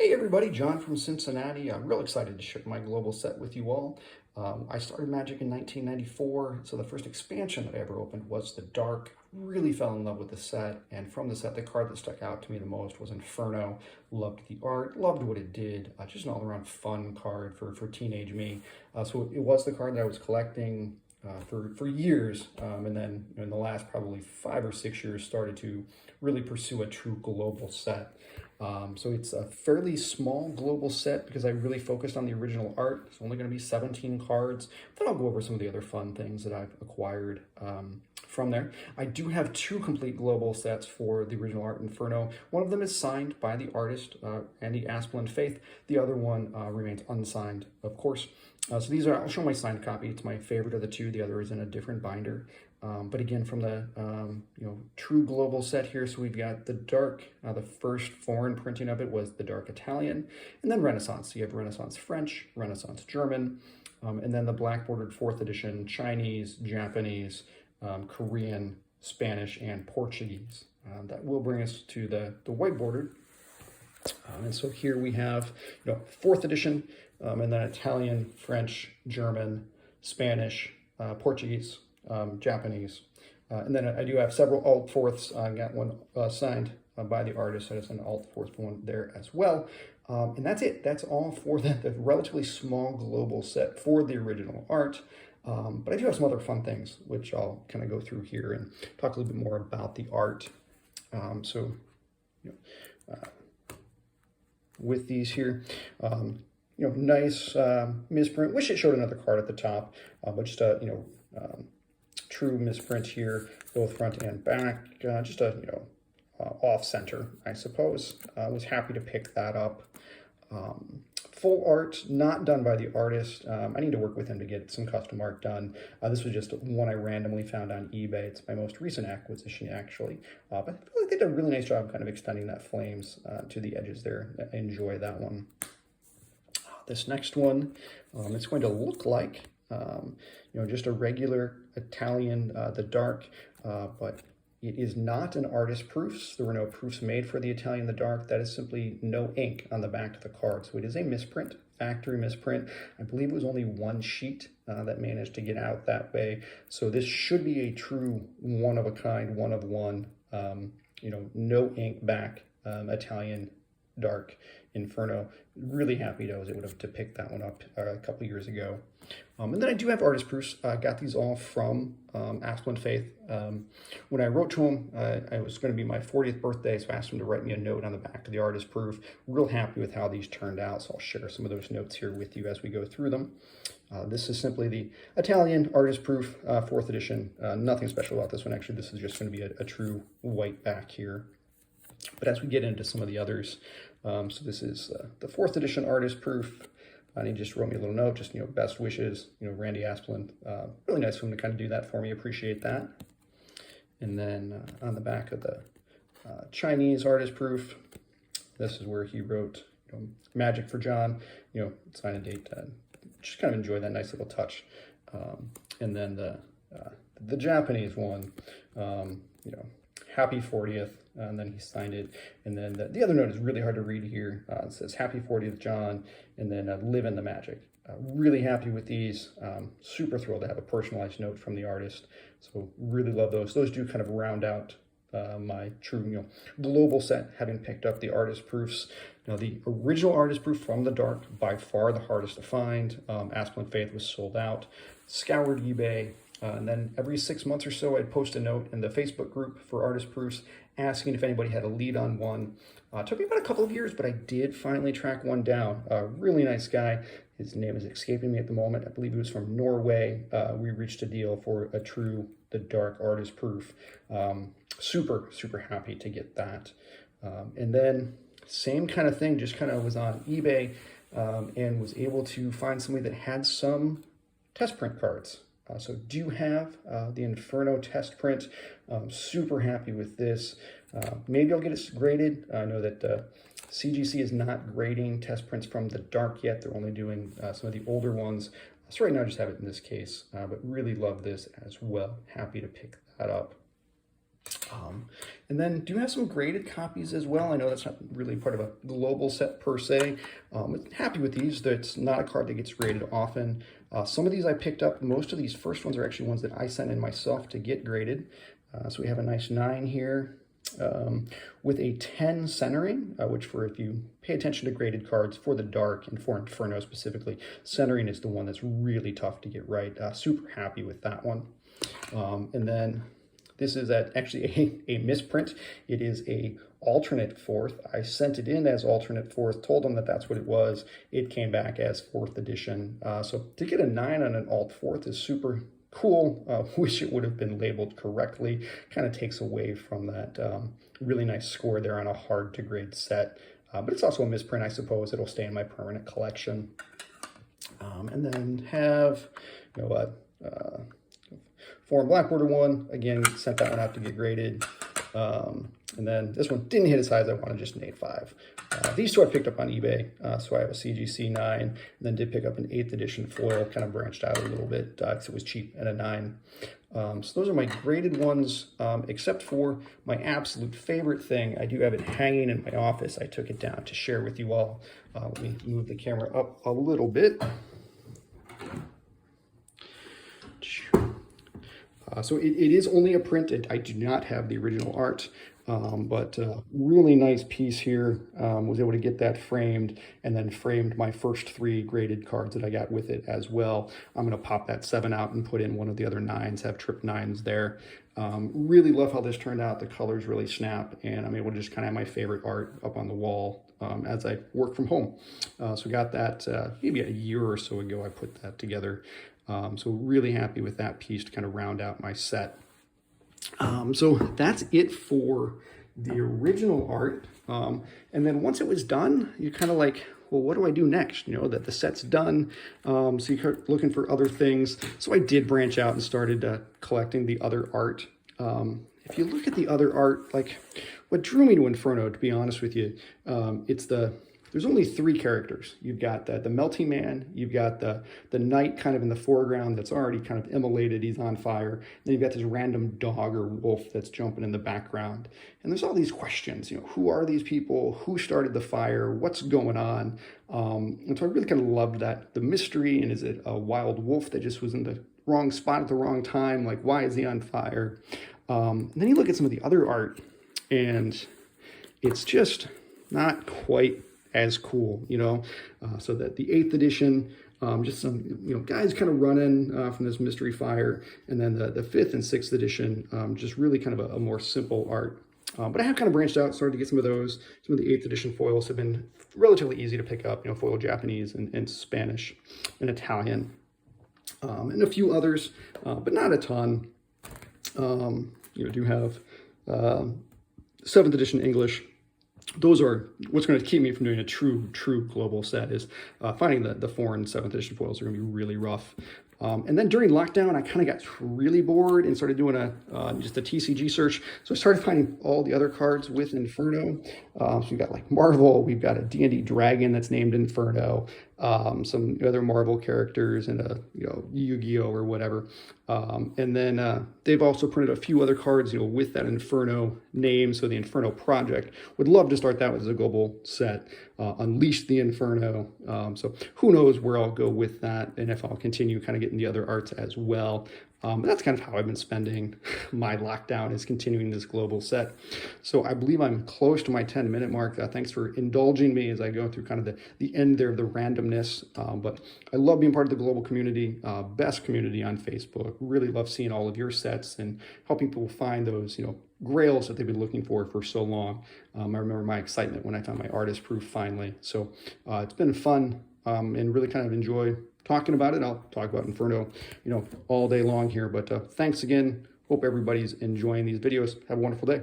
Hey everybody, John from Cincinnati. I'm real excited to share my global set with you all. I started Magic in 1994, so the first expansion that I ever opened was the Dark. Really fell in love with the set, and from the set, the card that stuck out to me the most was Inferno. Loved the art, loved what it did. Just an all-around fun card for teenage me. So it was the card that I was collecting for years, and then in the last probably 5 or 6 years started to really pursue a true global set. So it's a fairly small global set because I really focused on the original art. It's only going to be 17 cards, but I'll go over some of the other fun things that I've acquired from there. I do have two complete global sets for the original art Inferno. One of them is signed by the artist, Andy Asplund Faith. The other one remains unsigned, of course. So these are, I'll show my signed copy. It's my favorite of the two. The other is in a different binder. But again, from the true global set here, so we've got the Dark. The first foreign printing of it was the Dark Italian, and then Renaissance. So you have Renaissance French, Renaissance German, and then the black bordered 4th edition Chinese, Japanese, Korean, Spanish, and Portuguese. That will bring us to the white bordered. And so here we have 4th edition, and then Italian, French, German, Spanish, Portuguese, Japanese. And then I do have several alt fourths. I got one signed by the artist, so it's an alt fourth one there as well. And that's it. That's all for the relatively small global set for the original art. But I do have some other fun things, which I'll kind of go through here and talk a little bit more about the art. With these here, nice misprint. Wish it showed another card at the top, but just a true misprint here, both front and back. Just a off center, I suppose. Was happy to pick that up. Full art, not done by the artist. I need to work with him to get some custom art done. This was just one I randomly found on eBay. It's my most recent acquisition, actually. But I feel like they did a really nice job kind of extending that flames to the edges there. I enjoy that one. This next one, it's going to look like, just a regular Italian, the Dark, but it is not an artist proofs. There were no proofs made for the Italian the Dark. That is simply no ink on the back of the card. So it is a misprint, factory misprint. I believe it was only one sheet that managed to get out that way. So this should be a true one of a kind, one of one, no ink back Italian Dark Inferno. Really happy I was able to pick that one up a couple years ago. And then I do have artist proofs. I got these all from Asplund Faith. When I wrote to him, it was going to be my 40th birthday, so I asked him to write me a note on the back of the artist proof. Real happy with how these turned out, so I'll share some of those notes here with you as we go through them. This is simply the Italian artist proof, 4th edition. Nothing special about this one, actually. This is just going to be a true white back here. But as we get into some of the others, so this is the 4th edition artist proof. And he just wrote me a little note, just, best wishes, Randy Asplund. Really nice of him to kind of do that for me. Appreciate that. And then on the back of the Chinese artist proof, this is where he wrote, Magic for John, sign and date. Just kind of enjoy that nice little touch. And then the Japanese one, happy 40th, and then he signed it. And then the other note is really hard to read here. It says, happy 40th, John, and then live in the magic. Really happy with these. Super thrilled to have a personalized note from the artist. So really love those. Those do kind of round out my true, global set, having picked up the artist proofs. Now, the original artist proof from the Dark, by far the hardest to find. Asplund Faith was sold out. Scoured eBay. And then every 6 months or so, I'd post a note in the Facebook group for artist proofs asking if anybody had a lead on one. It took me about a couple of years, but I did finally track one down. A really nice guy. His name is escaping me at the moment. I believe he was from Norway. We reached a deal for a true The Dark artist proof. Super, super happy to get that. And then same kind of thing, just kind of was on eBay and was able to find somebody that had some test print cards. So do have the Inferno test print. Super happy with this. Maybe I'll get it graded. I know that CGC is not grading test prints from the Dark yet. They're only doing some of the older ones. So right now I just have it in this case, but really love this as well. Happy to pick that up. And then do have some graded copies as well. I know that's not really part of a global set per se. Happy with these. That's not a card that gets graded often. Some of these I picked up. Most of these first ones are actually ones that I sent in myself to get graded. So we have a nice 9 here with a 10 centering, which for if you pay attention to graded cards for the dark and for Inferno specifically, centering is the one that's really tough to get right. Super happy with that one. And then this is actually a misprint. It is a alternate fourth. I sent it in as alternate fourth, told them that that's what it was. It came back as 4th edition. So to get a 9 on an alt fourth is super cool. Wish it would have been labeled correctly. Kind of takes away from that really nice score there on a hard to grade set. But it's also a misprint, I suppose. It'll stay in my permanent collection. And then have, foreign black border one, again, sent that one out to get graded. And then this one didn't hit as high as I wanted, just an 8.5. These two I picked up on eBay, so I have a CGC 9, and then did pick up an 8th edition foil, kind of branched out a little bit because it was cheap at a 9. So those are my graded ones, except for my absolute favorite thing. I do have it hanging in my office. I took it down to share with you all. Let me move the camera up a little bit. So it is only a print. I do not have the original art, but really nice piece here. Was able to get that framed and then framed my first 3 graded cards that I got with it as well. I'm going to pop that 7 out and put in one of the other 9s, have trip 9s there. Really love how this turned out. The colors really snap, and I'm able to just kind of have my favorite art up on the wall as I work from home. So got that maybe a year or so ago I put that together. So really happy with that piece to kind of round out my set. So that's it for the original art. And then once it was done, you're kind of like, well, what do I do next? That the set's done. So you start looking for other things. So I did branch out and started collecting the other art. If you look at the other art, like what drew me to Inferno, to be honest with you, there's only 3 characters. You've got the melting man, you've got the knight kind of in the foreground that's already kind of immolated, he's on fire. Then you've got this random dog or wolf that's jumping in the background. And there's all these questions, who are these people? Who started the fire? What's going on? And so I really kind of loved the mystery, and is it a wild wolf that just was in the wrong spot at the wrong time? Like, why is he on fire? And then you look at some of the other art, and it's just not quite as cool, so that the 8th edition, just some, guys kind of running from this mystery fire, and then the 5th and 6th edition, just really kind of a more simple art. But I have kind of branched out, started to get some of those. Some of the 8th edition foils have been relatively easy to pick up, foil Japanese and Spanish and Italian, and a few others, but not a ton. Do have 7th edition English. Those are what's going to keep me from doing a true global set, is finding the foreign 7th edition foils are going to be really rough. And then during lockdown, I kind of got really bored and started doing just a TCG search. So I started finding all the other cards with Inferno. So we've got like Marvel, we've got a D&D dragon that's named Inferno, some other Marvel characters, and a Yu-Gi-Oh or whatever. And then they've also printed a few other cards, with that Inferno name. So the Inferno Project, would love to start that as a global set. Unleash the Inferno. So who knows where I'll go with that, and if I'll continue kind of getting the other arts as well. But that's kind of how I've been spending my lockdown, is continuing this global set. So I believe I'm close to my 10-minute mark. Thanks for indulging me as I go through kind of the end there of the randomness. But I love being part of the global community, best community on Facebook. Really love seeing all of your sets and helping people find those, grails that they've been looking for so long. I remember my excitement when I found my artist proof finally. So it's been fun and really kind of enjoy talking about it. I'll talk about Inferno, all day long here, but thanks again. Hope everybody's enjoying these videos. Have a wonderful day.